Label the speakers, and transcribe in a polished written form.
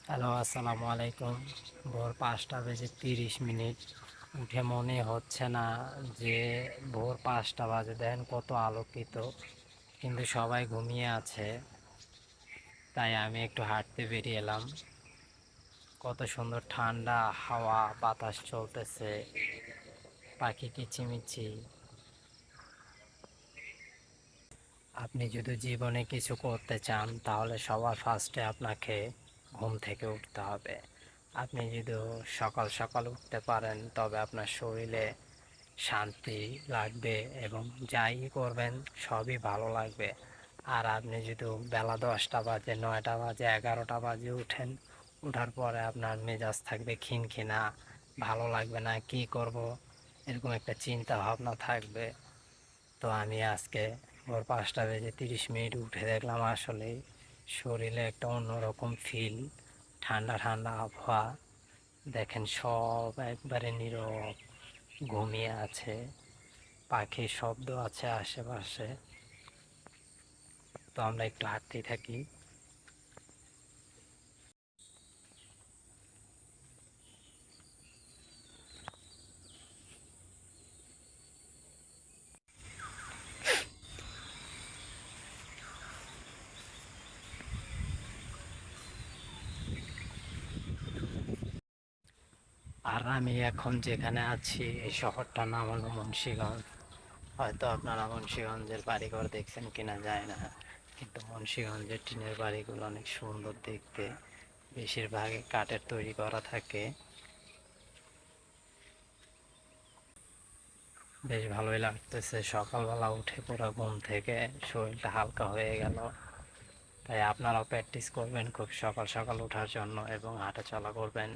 Speaker 1: Hello, আসসালামু আলাইকুম। ভোর 5টা বেজে 30 মিনিট। উঠে মনে হচ্ছে না যে ভোর 5টা বাজে। দেখেন কত আলোকিত, কিন্তু সবাই ঘুমিয়ে আছে। তাই আমি একটু হাঁটতে বেরিয়ে এলাম। কত সুন্দর ঠান্ডা হাওয়া, বাতাস চলতেছে, পাখি কিচিমিচি। আপনি যদি জীবনে কিছু করতে চান তাহলে সবার ফার্স্টে আপনাকে ঘুম থেকে উঠতে হবে। আপনি যদি সকাল সকাল উঠতে পারেন তবে আপনার শরীরে শান্তি লাগবে এবং যাই করবেন সবই ভালো লাগবে। আর আপনি যদি বেলা 10টা বাজে, 9টা বাজে, 11টা বাজে উঠেন, উঠার পরে আপনার মেজাজ থাকবে খিনখিনা, ভালো লাগবে না, কি করব এরকম একটা চিন্তা ভাবনা থাকবে। তো আমি আজকে ভোর 5টা বেজে 30 মিনিট উঠে দেখলাম আসলে শরীরে একটা অন্যরকম ফিল, ঠান্ডা ঠান্ডা আবহাওয়া। দেখেন সব একবারে নীরব, ঘুমিয়ে আছে, পাখির শব্দ আছে আশেপাশে। তো আমরা একটু হাঁটতেই থাকি। আর আমি এখন যেখানে আছি এই শহরটার নাম হলো মুন্সিগঞ্জ। হয়তো আপনারা মুন্সিগঞ্জের বাড়িঘর দেখছেন কিনা যায় না, কিন্তু মুন্সিগঞ্জের টিনের বাড়িগুলো অনেক সুন্দর দেখতে। বেশিরভাগই কাঠের তৈরি করা থাকে। বেশ ভালোই লাগতেছে, সকালবেলা উঠে পুরো ঘুম থেকে শরীরটা হালকা হয়ে গেল। তাই আপনারাও প্র্যাকটিস করবেন খুব সকাল সকাল ওঠার জন্য এবং হাঁটাচলা করবেন।